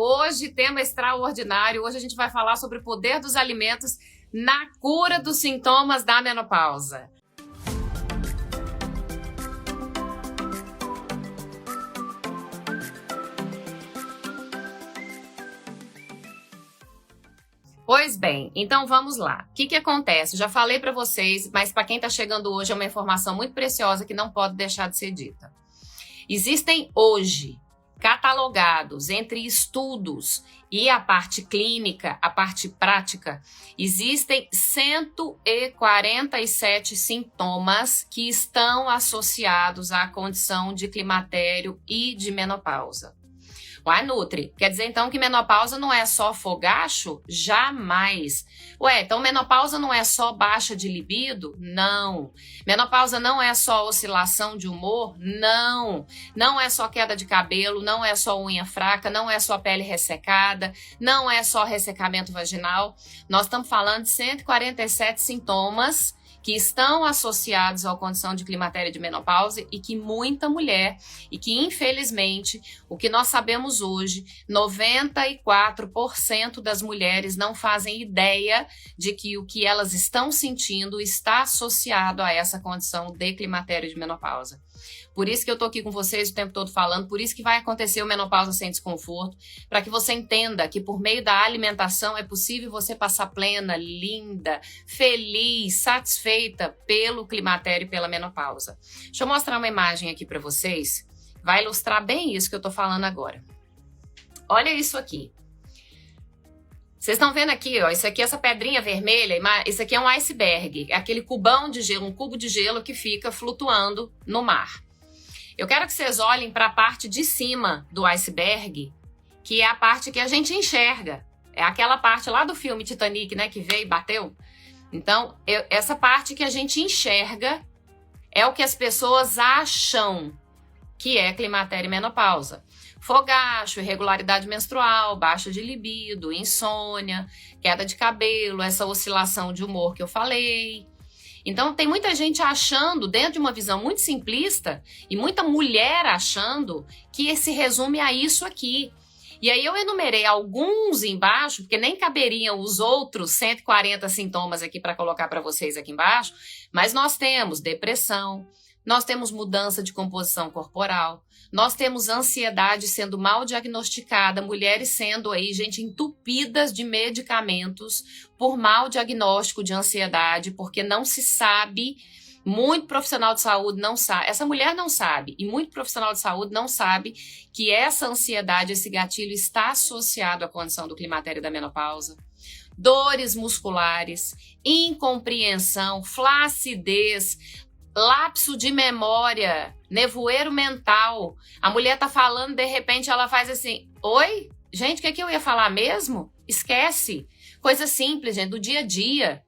Hoje, tema extraordinário. Hoje a gente vai falar sobre o poder dos alimentos na cura dos sintomas da menopausa. Pois bem, então vamos lá. O que acontece? Já falei para vocês, mas para quem está chegando hoje é uma informação muito preciosa que não pode deixar de ser dita. Existem hoje catalogados entre estudos e a parte clínica, a parte prática, existem 147 sintomas que estão associados à condição de climatério e de menopausa. Uai, Nutri, quer dizer então que menopausa não é só fogacho? Jamais. Ué, então menopausa não é só baixa de libido? Não. Menopausa não é só oscilação de humor? Não. Não é só queda de cabelo, não é só unha fraca, não é só pele ressecada, não é só ressecamento vaginal. Nós estamos falando de 147 sintomas que estão associados à condição de climatério e de menopausa e que muita mulher, e que infelizmente, o que nós sabemos hoje, 94% das mulheres não fazem ideia de que o que elas estão sentindo está associado a essa condição de climatério e de menopausa. Por isso que eu tô aqui com vocês o tempo todo falando, por isso que vai acontecer o menopausa sem desconforto, para que você entenda que por meio da alimentação é possível você passar plena, linda, feliz, satisfeita pelo climatério e pela menopausa. Deixa eu mostrar uma imagem aqui para vocês, vai ilustrar bem isso que eu tô falando agora. Olha isso aqui. Vocês estão vendo aqui, ó, isso aqui, essa pedrinha vermelha, isso aqui é um iceberg, é aquele cubão de gelo, um cubo de gelo que fica flutuando no mar. Eu quero que vocês olhem para a parte de cima do iceberg, que é a parte que a gente enxerga. É aquela parte lá do filme Titanic, né, que veio e bateu. Então, essa parte que a gente enxerga é o que as pessoas acham que é climatério e menopausa. Fogacho, irregularidade menstrual, baixa de libido, insônia, queda de cabelo, essa oscilação de humor que eu falei. Então tem muita gente achando, dentro de uma visão muito simplista, e muita mulher achando que se resume a isso aqui. E aí eu enumerei alguns embaixo, porque nem caberiam os outros 140 sintomas aqui para colocar para vocês aqui embaixo, mas nós temos depressão, nós temos mudança de composição corporal, nós temos ansiedade sendo mal diagnosticada, mulheres sendo aí, gente, entupidas de medicamentos por mau diagnóstico de ansiedade, porque não se sabe, muito profissional de saúde não sabe, essa mulher não sabe, e muito profissional de saúde não sabe que essa ansiedade, esse gatilho está associado à condição do climatério e da menopausa. Dores musculares, incompreensão, flacidez, lapso de memória, nevoeiro mental. A mulher tá falando, de repente ela faz assim, oi? Gente, o que eu ia falar mesmo? Esquece. Coisa simples, gente, do dia a dia.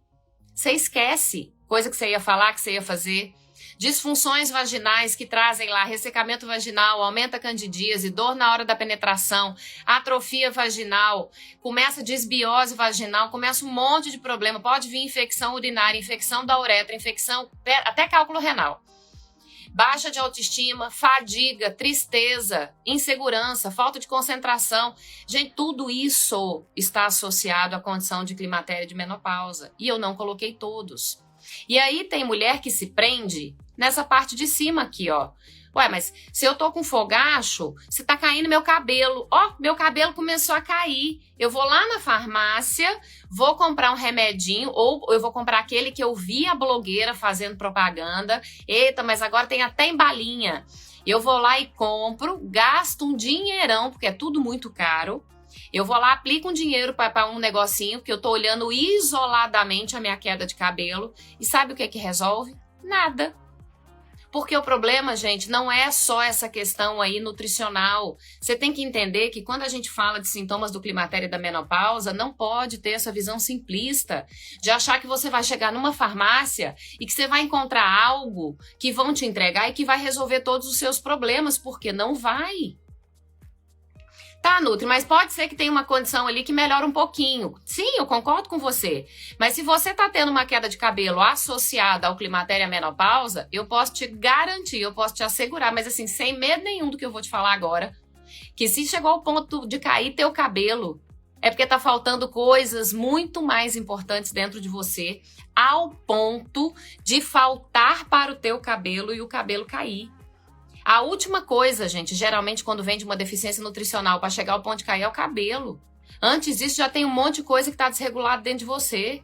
Você esquece coisa que você ia falar, que você ia fazer. Disfunções vaginais que trazem lá ressecamento vaginal, aumenta a candidíase, dor na hora da penetração, atrofia vaginal, começa desbiose vaginal, começa um monte de problema. Pode vir infecção urinária, infecção da uretra, infecção, até cálculo renal. Baixa de autoestima, fadiga, tristeza, insegurança, falta de concentração. Gente, tudo isso está associado à condição de climatério e de menopausa. E eu não coloquei todos. E aí tem mulher que se prende nessa parte de cima aqui, ó. Ué, mas se eu tô com fogacho, se tá caindo meu cabelo, ó, meu cabelo começou a cair. Eu vou lá na farmácia, vou comprar um remedinho, ou eu vou comprar aquele que eu vi a blogueira fazendo propaganda. Eita, mas agora tem até em balinha. Eu vou lá e compro, gasto um dinheirão, porque é tudo muito caro. Eu vou lá, aplico um dinheiro para um negocinho, porque eu tô olhando isoladamente a minha queda de cabelo. E sabe o que resolve? Nada. Porque o problema, gente, não é só essa questão aí nutricional. Você tem que entender que quando a gente fala de sintomas do climatério e da menopausa, não pode ter essa visão simplista de achar que você vai chegar numa farmácia e que você vai encontrar algo que vão te entregar e que vai resolver todos os seus problemas, porque não vai. Tá, Nutri, mas pode ser que tenha uma condição ali que melhora um pouquinho. Sim, eu concordo com você. Mas se você tá tendo uma queda de cabelo associada ao climatério e à menopausa, eu posso te garantir, eu posso te assegurar, mas assim, sem medo nenhum do que eu vou te falar agora, que se chegou ao ponto de cair teu cabelo, é porque tá faltando coisas muito mais importantes dentro de você, ao ponto de faltar para o teu cabelo e o cabelo cair. A última coisa, gente, geralmente quando vem de uma deficiência nutricional para chegar ao ponto de cair é o cabelo. Antes disso já tem um monte de coisa que está desregulada dentro de você.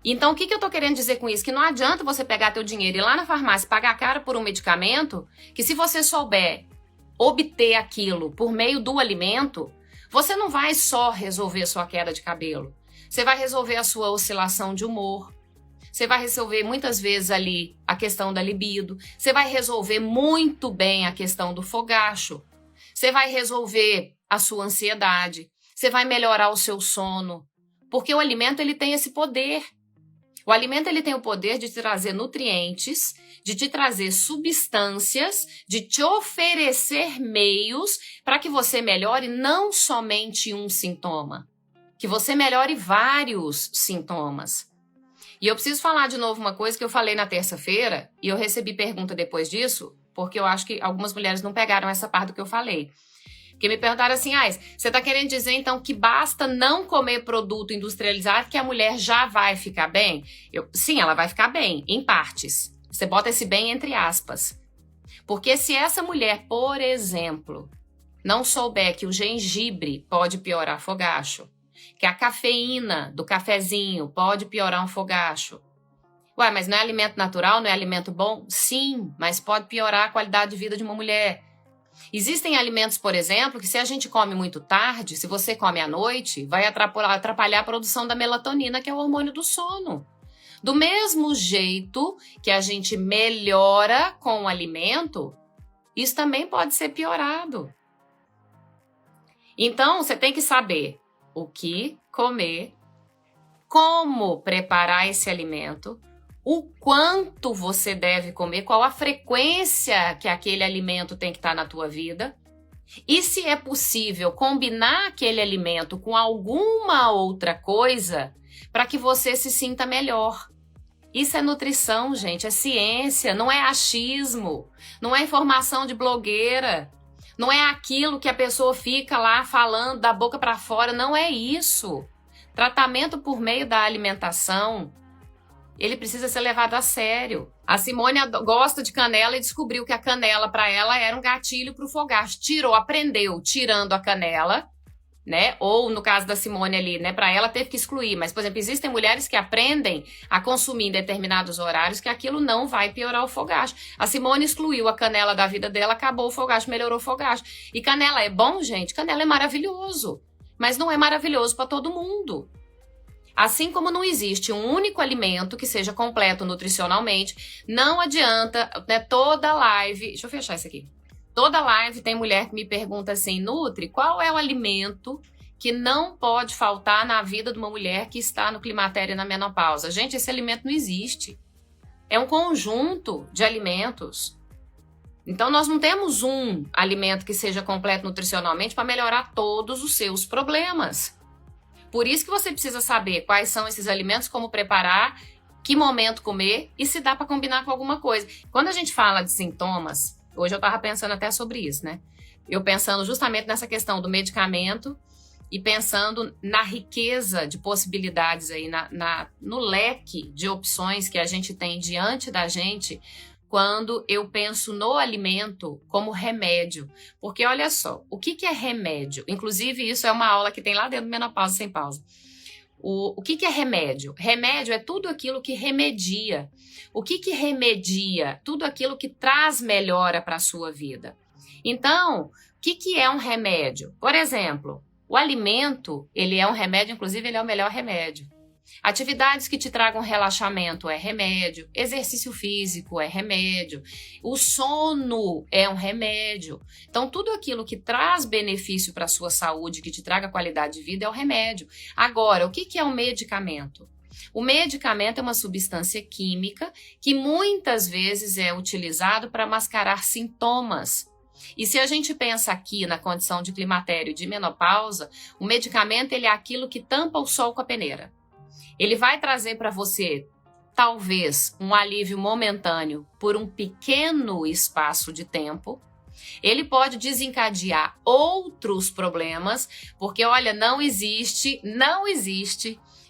Então, o que eu tô querendo dizer com isso? Que não adianta você pegar teu dinheiro e ir lá na farmácia e pagar caro por um medicamento, que se você souber obter aquilo por meio do alimento, você não vai só resolver a sua queda de cabelo. Você vai resolver a sua oscilação de humor. Você vai resolver muitas vezes ali a questão da libido. Você vai resolver muito bem a questão do fogacho. Você vai resolver a sua ansiedade. Você vai melhorar o seu sono. Porque o alimento ele tem esse poder. O alimento ele tem o poder de te trazer nutrientes, de te trazer substâncias, de te oferecer meios para que você melhore não somente um sintoma, que você melhore vários sintomas. E eu preciso falar de novo uma coisa que eu falei na terça-feira, e eu recebi pergunta depois disso, porque eu acho que algumas mulheres não pegaram essa parte do que eu falei. Porque me perguntaram assim, você está querendo dizer então que basta não comer produto industrializado que a mulher já vai ficar bem? Sim, ela vai ficar bem, em partes. Você bota esse bem entre aspas. Porque se essa mulher, por exemplo, não souber que o gengibre pode piorar fogacho, que a cafeína do cafezinho pode piorar um fogacho. Mas não é alimento natural, não é alimento bom? Sim, mas pode piorar a qualidade de vida de uma mulher. Existem alimentos, por exemplo, que se a gente come muito tarde, se você come à noite, vai atrapalhar a produção da melatonina, que é o hormônio do sono. Do mesmo jeito que a gente melhora com o alimento, isso também pode ser piorado. Então, você tem que saber o que comer, como preparar esse alimento, o quanto você deve comer, qual a frequência que aquele alimento tem que estar na tua vida e se é possível combinar aquele alimento com alguma outra coisa para que você se sinta melhor. Isso é nutrição, gente, é ciência, não é achismo, não é informação de blogueira, não é aquilo que a pessoa fica lá falando da boca para fora, não é isso. Tratamento por meio da alimentação, ele precisa ser levado a sério. A Simone gosta de canela e descobriu que a canela para ela era um gatilho para o fogacho. Aprendeu tirando a canela, né? Ou no caso da Simone ali, né? Para ela teve que excluir. Mas, por exemplo, existem mulheres que aprendem a consumir em determinados horários que aquilo não vai piorar o fogacho. A Simone excluiu a canela da vida dela, acabou o fogacho, melhorou o fogacho. E canela é bom, gente? Canela é maravilhoso. Mas não é maravilhoso para todo mundo. Assim como não existe um único alimento que seja completo nutricionalmente, não adianta, né, toda live... Deixa eu fechar isso aqui. Toda live tem mulher que me pergunta assim, Nutri, qual é o alimento que não pode faltar na vida de uma mulher que está no climatério e na menopausa? Gente, esse alimento não existe. É um conjunto de alimentos. Então, nós não temos um alimento que seja completo nutricionalmente para melhorar todos os seus problemas. Por isso que você precisa saber quais são esses alimentos, como preparar, que momento comer e se dá para combinar com alguma coisa. Quando a gente fala de sintomas, hoje eu estava pensando até sobre isso, né? Eu pensando justamente nessa questão do medicamento e pensando na riqueza de possibilidades aí, no leque de opções que a gente tem diante da gente quando eu penso no alimento como remédio. Porque olha só, o que é remédio? Inclusive, isso é uma aula que tem lá dentro do Menopausa Sem Pausa. O que é remédio? Remédio é tudo aquilo que remedia. O que remedia? Tudo aquilo que traz melhora para a sua vida. Então, o que é um remédio? Por exemplo, o alimento, ele é um remédio, inclusive ele é o melhor remédio. Atividades que te tragam relaxamento é remédio, exercício físico é remédio, o sono é um remédio. Então, tudo aquilo que traz benefício para a sua saúde, que te traga qualidade de vida, é o remédio. Agora, o que é um medicamento? O medicamento é uma substância química que muitas vezes é utilizado para mascarar sintomas. E se a gente pensa aqui na condição de climatério e de menopausa, o medicamento ele é aquilo que tampa o sol com a peneira. Ele vai trazer para você, talvez, um alívio momentâneo por um pequeno espaço de tempo, Ele pode desencadear outros problemas, porque olha, não existe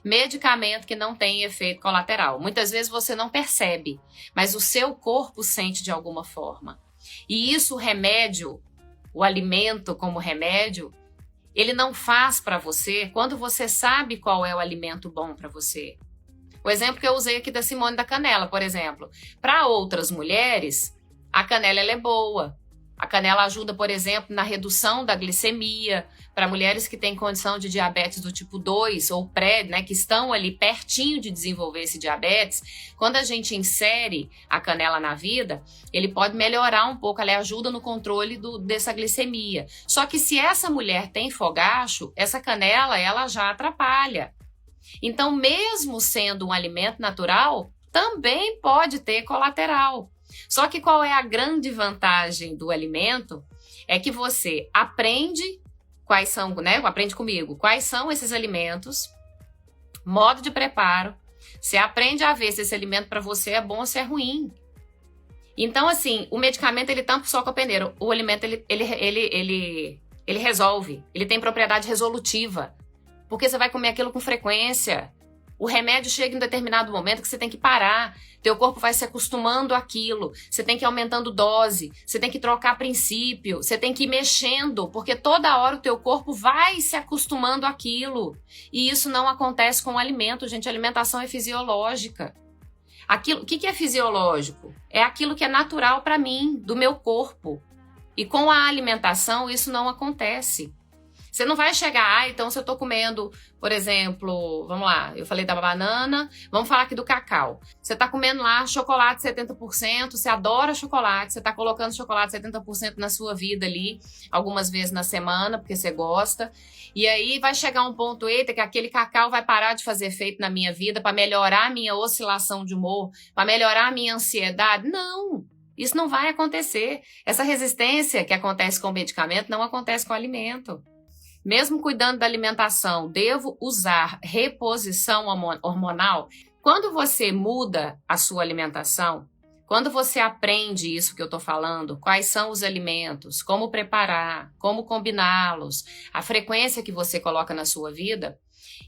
medicamento que não tem efeito colateral. Muitas vezes você não percebe, mas o seu corpo sente de alguma forma. E isso, o remédio, o alimento como remédio, ele não faz para você quando você sabe qual é o alimento bom para você. O exemplo que eu usei aqui da Simone da canela, por exemplo. Para outras mulheres, a canela ela é boa. A canela ajuda, por exemplo, na redução da glicemia. Para mulheres que têm condição de diabetes do tipo 2 ou pré, né, que estão ali pertinho de desenvolver esse diabetes, quando a gente insere a canela na vida, ele pode melhorar um pouco, ela ajuda no controle dessa glicemia. Só que se essa mulher tem fogacho, essa canela ela já atrapalha. Então, mesmo sendo um alimento natural, também pode ter colateral. Só que qual é a grande vantagem do alimento? É que você aprende quais são, né? Aprende comigo, quais são esses alimentos, modo de preparo. Você aprende a ver se esse alimento para você é bom ou se é ruim. Então, assim, o medicamento ele tampa o sol com a peneira. O alimento ele resolve, ele tem propriedade resolutiva. Porque você vai comer aquilo com frequência. O remédio chega em um determinado momento que você tem que parar. Teu corpo vai se acostumando àquilo. Você tem que ir aumentando dose. Você tem que trocar princípio. Você tem que ir mexendo. Porque toda hora o teu corpo vai se acostumando àquilo. E isso não acontece com o alimento, gente. A alimentação é fisiológica. O que é fisiológico? É aquilo que é natural para mim, do meu corpo. E com a alimentação isso não acontece. Você não vai chegar, então se eu tô comendo, por exemplo, vamos lá, eu falei da banana, vamos falar aqui do cacau. Você tá comendo lá chocolate 70%, você adora chocolate, você tá colocando chocolate 70% na sua vida ali, algumas vezes na semana, porque você gosta. E aí vai chegar um ponto, eita, que aquele cacau vai parar de fazer efeito na minha vida para melhorar a minha oscilação de humor, para melhorar a minha ansiedade. Não! Isso não vai acontecer. Essa resistência que acontece com o medicamento não acontece com o alimento. Mesmo cuidando da alimentação, devo usar reposição hormonal? Quando você muda a sua alimentação, quando você aprende isso que eu estou falando, quais são os alimentos, como preparar, como combiná-los, a frequência que você coloca na sua vida,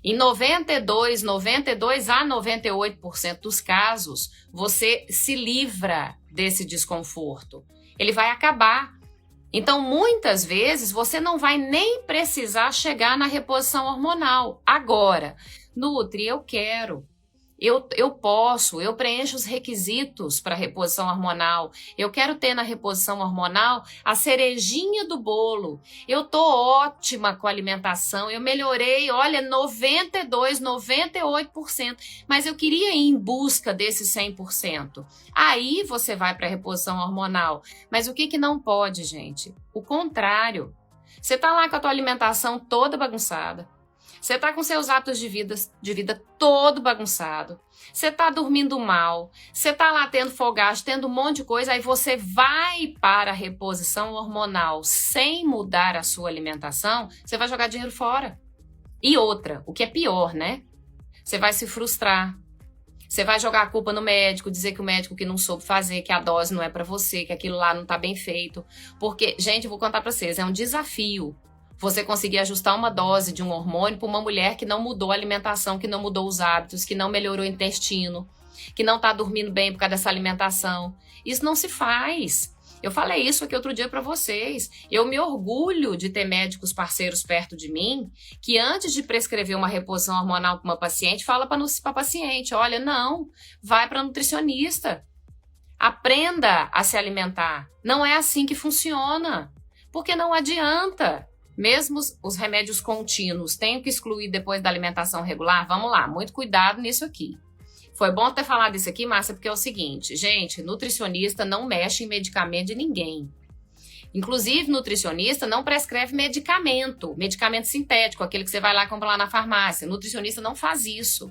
em 92 a 98% dos casos, você se livra desse desconforto. Ele vai acabar. Então, muitas vezes, você não vai nem precisar chegar na reposição hormonal. Agora, Nutri, eu quero, eu posso, eu preencho os requisitos para reposição hormonal. Eu quero ter na reposição hormonal a cerejinha do bolo. Eu tô ótima com a alimentação, eu melhorei, olha, 92, 98%, mas eu queria ir em busca desse 100%. Aí você vai para a reposição hormonal. Mas o que não pode, gente? O contrário. Você tá lá com a tua alimentação toda bagunçada. Você tá com seus hábitos de vida todo bagunçado. Você tá dormindo mal. Você tá lá tendo fogacho, tendo um monte de coisa. Aí você vai para a reposição hormonal sem mudar a sua alimentação. Você vai jogar dinheiro fora. E outra, o que é pior, né? Você vai se frustrar. Você vai jogar a culpa no médico, dizer que o médico que não soube fazer, que a dose não é para você, que aquilo lá não tá bem feito. Porque, gente, eu vou contar para vocês, é um desafio você conseguir ajustar uma dose de um hormônio para uma mulher que não mudou a alimentação, que não mudou os hábitos, que não melhorou o intestino, que não está dormindo bem por causa dessa alimentação. Isso não se faz. Eu falei isso aqui outro dia para vocês. Eu me orgulho de ter médicos parceiros perto de mim que antes de prescrever uma reposição hormonal para uma paciente, fala para a paciente, olha, não, vai para nutricionista. Aprenda a se alimentar. Não é assim que funciona. Porque não adianta. Mesmo os remédios contínuos, tenho que excluir depois da alimentação regular? Vamos lá, muito cuidado nisso aqui. Foi bom ter falado isso aqui, Márcia, porque é o seguinte, gente, nutricionista não mexe em medicamento de ninguém. Inclusive, nutricionista não prescreve medicamento sintético, aquele que você vai lá comprar lá na farmácia. Nutricionista não faz isso.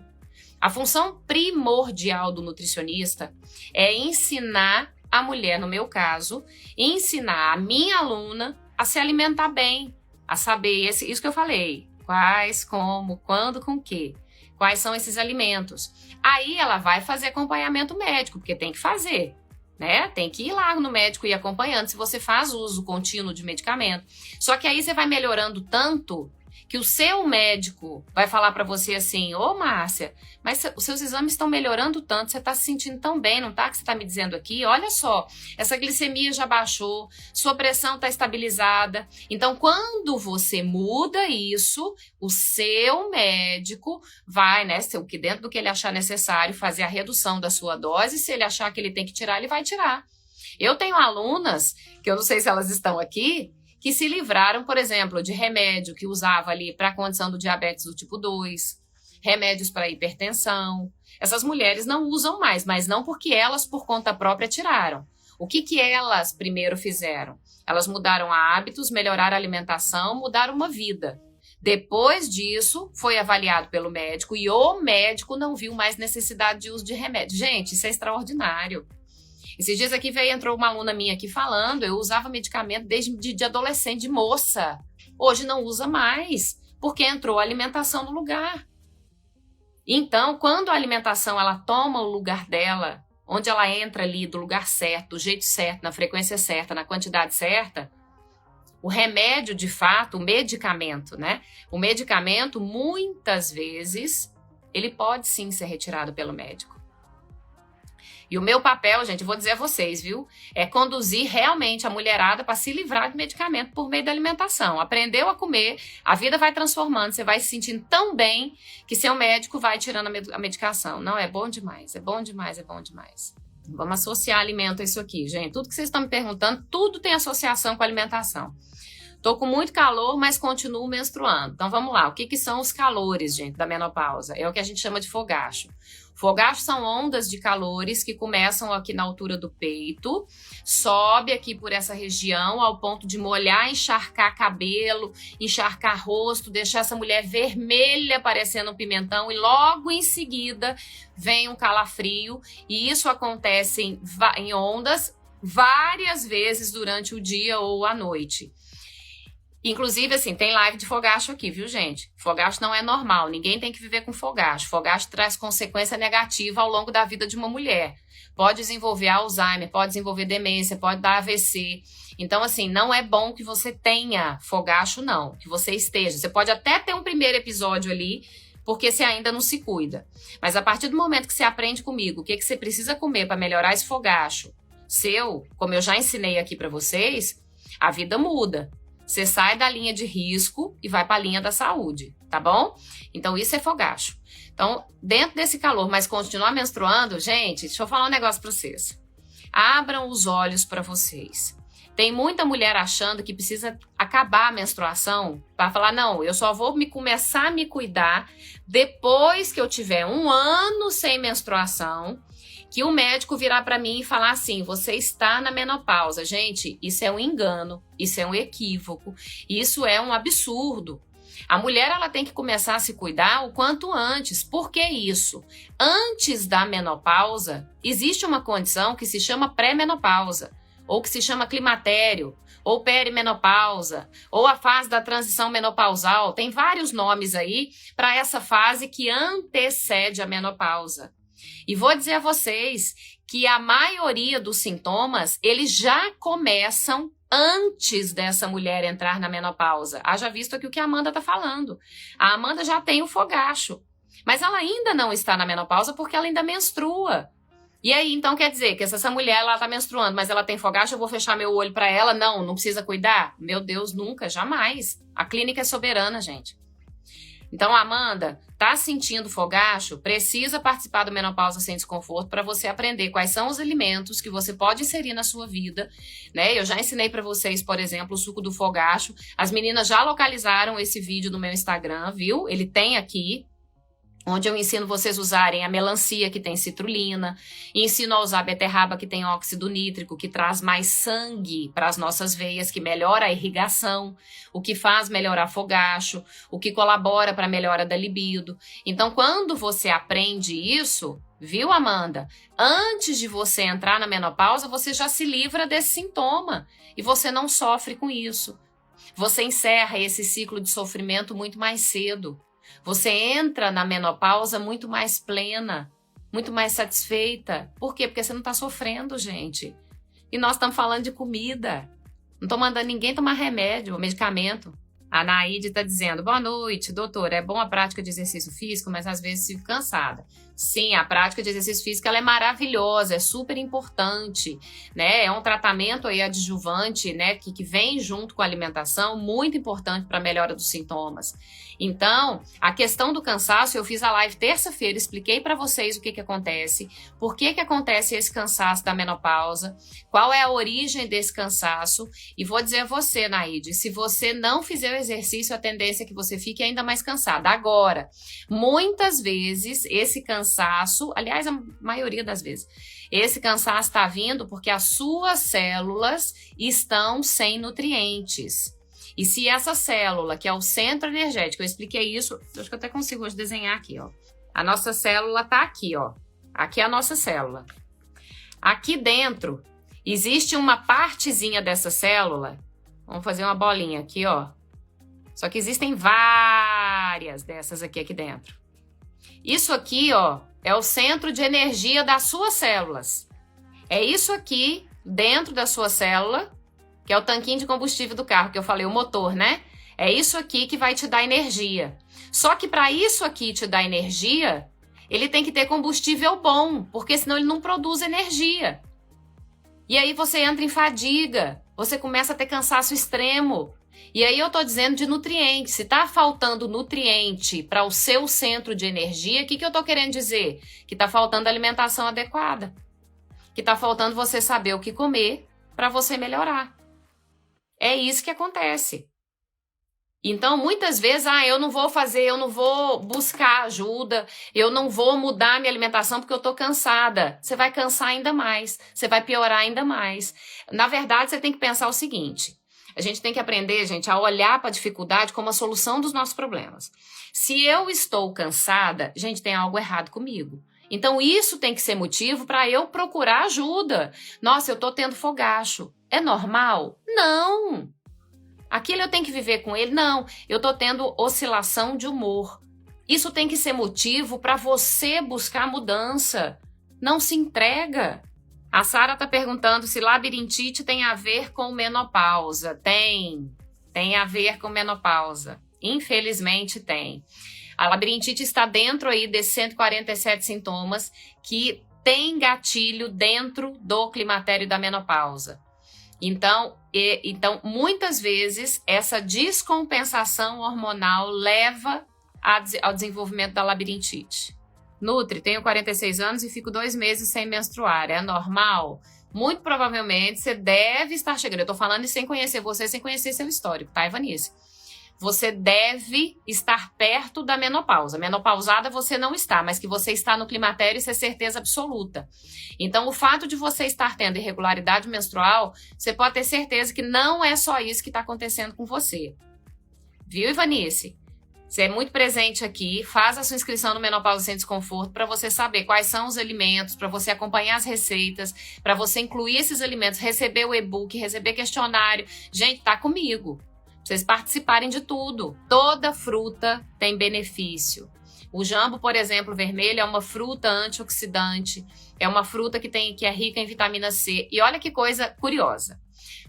A função primordial do nutricionista é ensinar a mulher, no meu caso, ensinar a minha aluna a se alimentar bem, a saber isso que eu falei, quais, como, quando, com que, quais são esses alimentos. Aí ela vai fazer acompanhamento médico, porque tem que fazer. né? Tem que ir lá no médico e ir acompanhando se você faz uso contínuo de medicamento. Só que aí você vai melhorando tanto que o seu médico vai falar para você assim: ô Márcia, mas os seus exames estão melhorando tanto, você está se sentindo tão bem, não tá? Que você está me dizendo aqui? Olha só, essa glicemia já baixou, sua pressão está estabilizada. Então, quando você muda isso, o seu médico vai, né, que dentro do que ele achar necessário, fazer a redução da sua dose. Se ele achar que ele tem que tirar, ele vai tirar. Eu tenho alunas, que eu não sei se elas estão aqui, que se livraram, por exemplo, de remédio que usava ali para a condição do diabetes do tipo 2, remédios para hipertensão. Essas mulheres não usam mais, mas não porque elas, por conta própria, tiraram. O que elas primeiro fizeram? Elas mudaram hábitos, melhoraram a alimentação, mudaram uma vida. Depois disso, foi avaliado pelo médico e o médico não viu mais necessidade de uso de remédio. Gente, isso é extraordinário. Esses dias aqui entrou uma aluna minha aqui falando, eu usava medicamento desde de adolescente, de moça. Hoje não usa mais, porque entrou a alimentação no lugar. Então, quando a alimentação ela toma o lugar dela, onde ela entra ali do lugar certo, do jeito certo, na frequência certa, na quantidade certa, o remédio, de fato, o medicamento, né? O medicamento, muitas vezes, ele pode sim ser retirado pelo médico. E o meu papel, gente, eu vou dizer a vocês, viu? É conduzir realmente a mulherada para se livrar de medicamento por meio da alimentação. Aprendeu a comer, a vida vai transformando, você vai se sentindo tão bem que seu médico vai tirando a medicação. Não, é bom demais, é bom demais, é bom demais. Vamos associar alimento a isso aqui, gente. Tudo que vocês estão me perguntando, tudo tem associação com alimentação. Tô com muito calor, mas continuo menstruando. Então vamos lá, o que são os calores, gente, da menopausa? É o que a gente chama de fogacho. Fogacho são ondas de calores que começam aqui na altura do peito, sobe aqui por essa região ao ponto de molhar, encharcar cabelo, encharcar rosto, deixar essa mulher vermelha parecendo um pimentão e logo em seguida vem um calafrio e isso acontece em ondas várias vezes durante o dia ou a noite. Inclusive, assim, tem live de fogacho aqui, viu, gente? Fogacho não é normal, ninguém tem que viver com fogacho. Fogacho traz consequência negativa ao longo da vida de uma mulher. Pode desenvolver Alzheimer, pode desenvolver demência, pode dar AVC. Então, assim, não é bom que você tenha fogacho, não. Que você esteja. Você pode até ter um primeiro episódio ali, porque você ainda não se cuida. Mas a partir do momento que você aprende comigo o que você precisa comer para melhorar esse fogacho seu, como eu já ensinei aqui para vocês, a vida muda. Você sai da linha de risco e vai para a linha da saúde, tá bom? Então, isso é fogacho. Então, dentro desse calor, mas continuar menstruando, gente, deixa eu falar um negócio para vocês. Abram os olhos para vocês. Tem muita mulher achando que precisa acabar a menstruação para falar, não, eu só vou começar a me cuidar depois que eu tiver 1 ano sem menstruação, que o médico virar para mim e falar assim, você está na menopausa. Gente, isso é um engano, isso é um equívoco, isso é um absurdo. A mulher ela tem que começar a se cuidar o quanto antes. Por que isso? Antes da menopausa, existe uma condição que se chama pré-menopausa, ou que se chama climatério, ou perimenopausa, ou a fase da transição menopausal. Tem vários nomes aí para essa fase que antecede a menopausa. E vou dizer a vocês que a maioria dos sintomas, eles já começam antes dessa mulher entrar na menopausa. Haja visto aqui o que a Amanda está falando. A Amanda já tem o fogacho, mas ela ainda não está na menopausa porque ela ainda menstrua. E aí, então, quer dizer que essa mulher, ela está menstruando, mas ela tem fogacho, eu vou fechar meu olho para ela? Não precisa cuidar? Meu Deus, nunca, jamais. A clínica é soberana, gente. Então, Amanda, tá sentindo fogacho? Precisa participar do Menopausa Sem Desconforto para você aprender quais são os alimentos que você pode inserir na sua vida, né? Eu já ensinei para vocês, por exemplo, o suco do fogacho. As meninas já localizaram esse vídeo no meu Instagram, viu? Ele tem aqui, onde eu ensino vocês a usarem a melancia, que tem citrulina, e ensino a usar a beterraba, que tem óxido nítrico, que traz mais sangue para as nossas veias, que melhora a irrigação, o que faz melhorar fogacho, o que colabora para a melhora da libido. Então, quando você aprende isso, viu, Amanda? Antes de você entrar na menopausa, você já se livra desse sintoma e você não sofre com isso. Você encerra esse ciclo de sofrimento muito mais cedo. Você entra na menopausa muito mais plena. muito mais satisfeita. Por quê? Porque você não está sofrendo, gente. E nós estamos falando de comida. Não estou mandando ninguém tomar remédio, medicamento. A Naide está dizendo, boa noite, doutora, é bom a prática de exercício físico, mas às vezes fico cansada. Sim, a prática de exercício físico ela é maravilhosa, é super importante, né? É um tratamento aí adjuvante, né? Que vem junto com a alimentação, muito importante para a melhora dos sintomas. Então, a questão do cansaço, eu fiz a live terça-feira, expliquei para vocês o que acontece, por que acontece esse cansaço da menopausa, qual é a origem desse cansaço, e vou dizer a você, Naide, se você não fizer o exercício, a tendência é que você fique ainda mais cansada. Agora, muitas vezes, esse cansaço, aliás, a maioria das vezes, esse cansaço está vindo porque as suas células estão sem nutrientes. E se essa célula, que é o centro energético, eu expliquei isso, acho que eu até consigo hoje desenhar aqui, ó. A nossa célula tá aqui, ó. Aqui é a nossa célula. Aqui dentro, existe uma partezinha dessa célula, vamos fazer uma bolinha aqui, ó. Só que existem várias dessas aqui dentro. Isso aqui, ó, é o centro de energia das suas células. É isso aqui, dentro da sua célula, que é o tanquinho de combustível do carro, que eu falei, o motor, né? É isso aqui que vai te dar energia. Só que para isso aqui te dar energia, ele tem que ter combustível bom, porque senão ele não produz energia. E aí você entra em fadiga, você começa a ter cansaço extremo. E aí eu tô dizendo de nutrientes. Se tá faltando nutriente para o seu centro de energia, o que eu tô querendo dizer? Que tá faltando alimentação adequada. Que tá faltando você saber o que comer para você melhorar. É isso que acontece. Então, muitas vezes, eu não vou buscar ajuda, eu não vou mudar minha alimentação porque eu tô cansada. Você vai cansar ainda mais, você vai piorar ainda mais. Na verdade, você tem que pensar o seguinte, a gente tem que aprender, gente, a olhar para a dificuldade como a solução dos nossos problemas. Se eu estou cansada, gente, tem algo errado comigo. Então, isso tem que ser motivo para eu procurar ajuda. Nossa, eu tô tendo fogacho. É normal? Não! Aquilo eu tenho que viver com ele? Não, eu tô tendo oscilação de humor. Isso tem que ser motivo para você buscar mudança. Não se entrega. A Sara tá perguntando se labirintite tem a ver com menopausa. Tem a ver com menopausa. Infelizmente tem. A labirintite está dentro aí desses 147 sintomas que tem gatilho dentro do climatério da menopausa. Então, muitas vezes, essa descompensação hormonal leva ao desenvolvimento da labirintite. Nutri, tenho 46 anos e fico 2 meses sem menstruar. É normal? Muito provavelmente você deve estar chegando. Eu tô falando sem conhecer você, sem conhecer seu histórico, tá, Ivanice? Você deve estar perto da menopausa. Menopausada você não está, mas que você está no climatério, isso é certeza absoluta. Então, o fato de você estar tendo irregularidade menstrual, você pode ter certeza que não é só isso que está acontecendo com você. Viu, Ivanice? Você é muito presente aqui, faz a sua inscrição no Menopausa Sem Desconforto para você saber quais são os alimentos, para você acompanhar as receitas, para você incluir esses alimentos, receber o e-book, receber questionário. Gente, tá comigo. Vocês participarem de tudo. Toda fruta tem benefício. O jambo, por exemplo, vermelho, é uma fruta antioxidante, é uma fruta que é rica em vitamina C. E olha que coisa curiosa.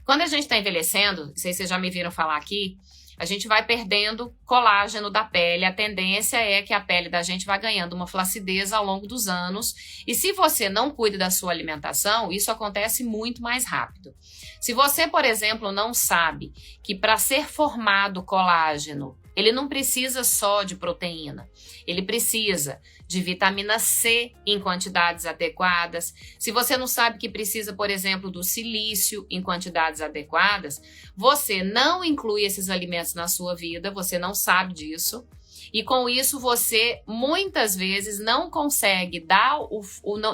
Quando a gente está envelhecendo, não sei se vocês já me viram falar aqui, a gente vai perdendo colágeno da pele. A tendência é que a pele da gente vai ganhando uma flacidez ao longo dos anos. E se você não cuida da sua alimentação, isso acontece muito mais rápido. Se você, por exemplo, não sabe que para ser formado colágeno, ele não precisa só de proteína, ele precisa de vitamina C em quantidades adequadas. Se você não sabe que precisa, por exemplo, do silício em quantidades adequadas, você não inclui esses alimentos na sua vida, você não sabe disso. E com isso você muitas vezes não consegue dar,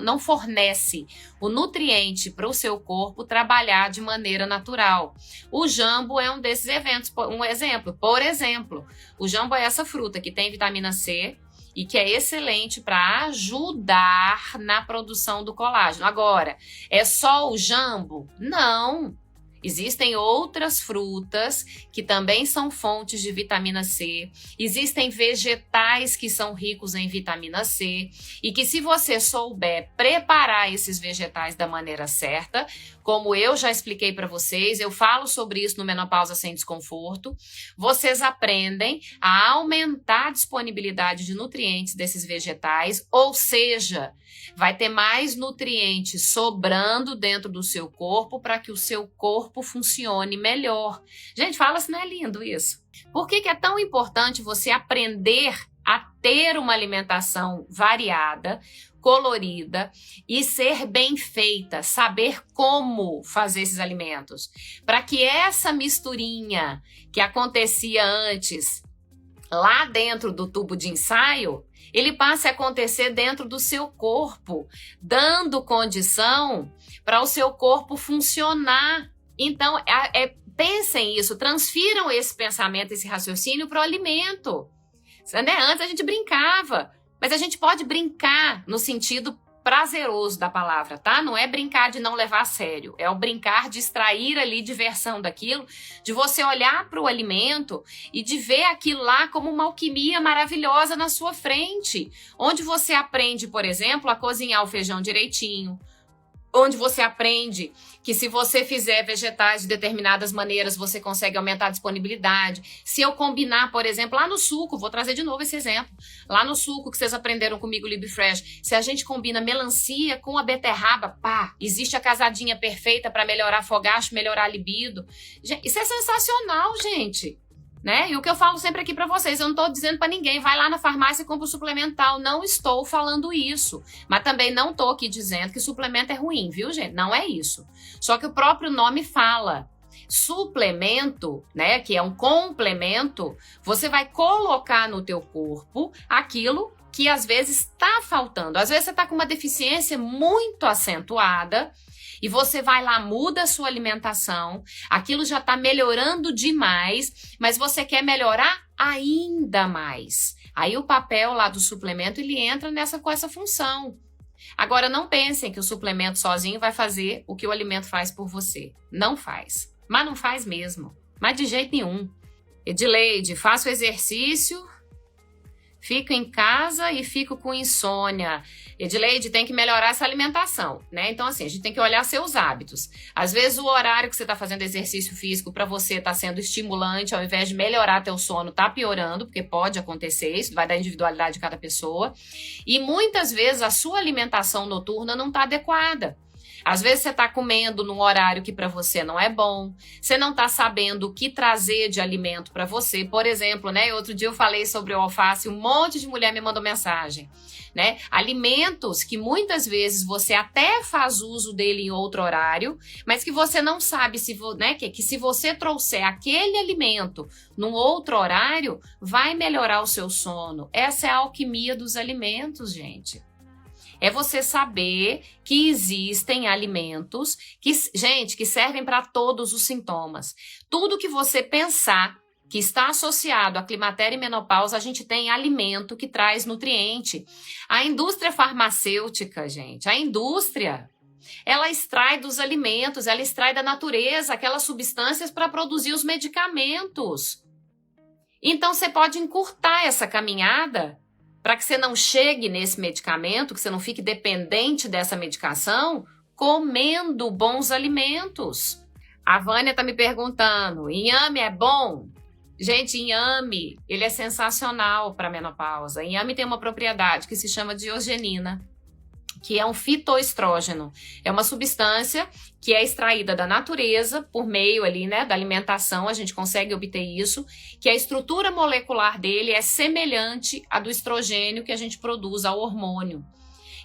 não fornece o nutriente para o seu corpo trabalhar de maneira natural. O jambo é um desses eventos, um exemplo. Por exemplo, o jambo é essa fruta que tem vitamina C e que é excelente para ajudar na produção do colágeno. Agora, é só o jambo? Não! Existem outras frutas que também são fontes de vitamina C. Existem vegetais que são ricos em vitamina C e que, se você souber preparar esses vegetais da maneira certa, como eu já expliquei para vocês, eu falo sobre isso no Menopausa Sem Desconforto, vocês aprendem a aumentar a disponibilidade de nutrientes desses vegetais, ou seja, vai ter mais nutrientes sobrando dentro do seu corpo para que o seu corpo funcione melhor. Gente, fala se não é lindo isso. Por que é tão importante você aprender a ter uma alimentação variada, colorida e ser bem feita, saber como fazer esses alimentos, para que essa misturinha que acontecia antes lá dentro do tubo de ensaio, ele passe a acontecer dentro do seu corpo, dando condição para o seu corpo funcionar. Então, pensem isso, transfiram esse pensamento, esse raciocínio para o alimento. Antes a gente brincava, mas a gente pode brincar no sentido prazeroso da palavra, tá? Não é brincar de não levar a sério, é o brincar de extrair ali diversão daquilo, de você olhar para o alimento e de ver aquilo lá como uma alquimia maravilhosa na sua frente, onde você aprende, por exemplo, a cozinhar o feijão direitinho, onde você aprende que se você fizer vegetais de determinadas maneiras, você consegue aumentar a disponibilidade. Se eu combinar, por exemplo, lá no suco, vou trazer de novo esse exemplo, lá no suco que vocês aprenderam comigo, LibiFresh, se a gente combina melancia com a beterraba, pá, existe a casadinha perfeita para melhorar fogacho, melhorar a libido. Isso é sensacional, gente. Né? E o que eu falo sempre aqui para vocês, eu não estou dizendo para ninguém, vai lá na farmácia e compra o suplemental, não estou falando isso, mas também não estou aqui dizendo que suplemento é ruim, viu, gente? Não é isso. Só que o próprio nome fala. Suplemento, né, que é um complemento, você vai colocar no teu corpo aquilo que às vezes está faltando. Às vezes você está com uma deficiência muito acentuada, e você vai lá, muda a sua alimentação, aquilo já está melhorando demais, mas você quer melhorar ainda mais. Aí o papel lá do suplemento, ele entra com essa função. Agora, não pensem que o suplemento sozinho vai fazer o que o alimento faz por você. Não faz. Mas não faz mesmo. Mas de jeito nenhum. Edileide, faço exercício, fico em casa e fico com insônia. Edileide, tem que melhorar essa alimentação, né? Então, assim, a gente tem que olhar seus hábitos. Às vezes, o horário que você está fazendo exercício físico para você está sendo estimulante, ao invés de melhorar teu sono, está piorando, porque pode acontecer, isso vai da individualidade de cada pessoa. E muitas vezes a sua alimentação noturna não está adequada. Às vezes você está comendo num horário que para você não é bom, você não está sabendo o que trazer de alimento para você. Por exemplo, né? Outro dia eu falei sobre o alface, um monte de mulher me mandou mensagem, né? Alimentos que muitas vezes você até faz uso dele em outro horário, mas que você não sabe né? Que se você trouxer aquele alimento num outro horário, vai melhorar o seu sono. Essa é a alquimia dos alimentos, gente. É você saber que existem alimentos que, gente, que servem para todos os sintomas. Tudo que você pensar que está associado a climatério e menopausa, a gente tem alimento que traz nutriente. A indústria farmacêutica, gente, a indústria, ela extrai dos alimentos, ela extrai da natureza aquelas substâncias para produzir os medicamentos. Então, você pode encurtar essa caminhada para que você não chegue nesse medicamento, que você não fique dependente dessa medicação, comendo bons alimentos. A Vânia está me perguntando, inhame é bom? Gente, inhame, ele é sensacional para a menopausa. Inhame tem uma propriedade que se chama diogenina, que é um fitoestrógeno. É uma substância que é extraída da natureza por meio ali, né, da alimentação, a gente consegue obter isso, que a estrutura molecular dele é semelhante à do estrogênio que a gente produz, ao hormônio.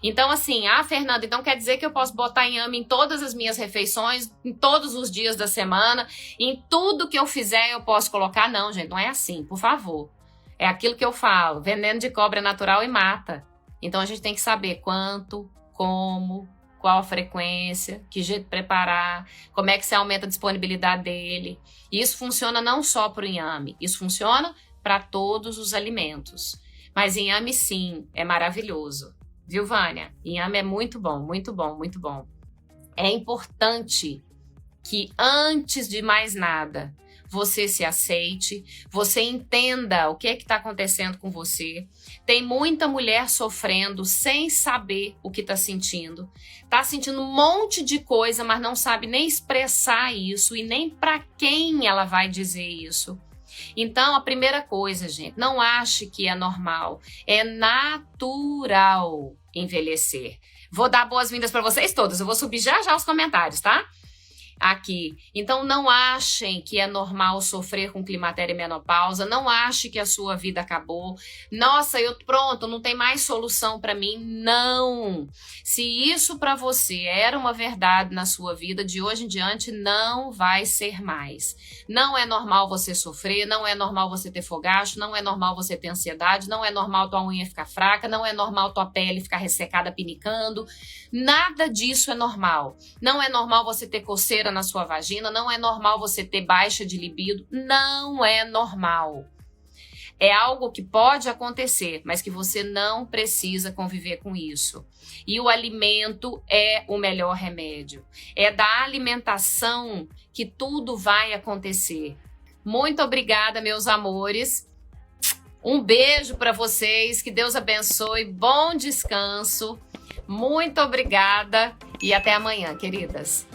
Então, assim, Fernanda, então quer dizer que eu posso botar inhame em todas as minhas refeições, em todos os dias da semana, em tudo que eu fizer eu posso colocar? Não, gente, não é assim, por favor. É aquilo que eu falo, veneno de cobra é natural e mata. Então, a gente tem que saber quanto, como, qual a frequência, que jeito de preparar, como é que você aumenta a disponibilidade dele. E isso funciona não só para o inhame, isso funciona para todos os alimentos. Mas inhame, sim, é maravilhoso. Viu, Vânia? Inhame é muito bom, muito bom, muito bom. É importante que, antes de mais nada, você se aceite, você entenda o que está acontecendo com você. Tem muita mulher sofrendo sem saber o que está sentindo um monte de coisa, mas não sabe nem expressar isso e nem para quem ela vai dizer isso. Então, a primeira coisa, gente, não ache que é normal, é natural envelhecer. Vou dar boas-vindas para vocês todas, eu vou subir já os comentários, tá? Aqui. Então, não achem que é normal sofrer com climatério e menopausa, não ache que a sua vida acabou. Nossa, pronto, não tem mais solução para mim. Não! Se isso para você era uma verdade na sua vida, de hoje em diante não vai ser mais. Não é normal você sofrer, não é normal você ter fogacho, não é normal você ter ansiedade, não é normal tua unha ficar fraca, não é normal tua pele ficar ressecada, pinicando. Nada disso é normal. Não é normal você ter coceira na sua vagina, não é normal você ter baixa de libido, não é normal. É algo que pode acontecer, mas que você não precisa conviver com isso. E o alimento é o melhor remédio. É da alimentação que tudo vai acontecer. Muito obrigada, meus amores. Um beijo para vocês, que Deus abençoe, bom descanso. Muito obrigada e até amanhã, queridas.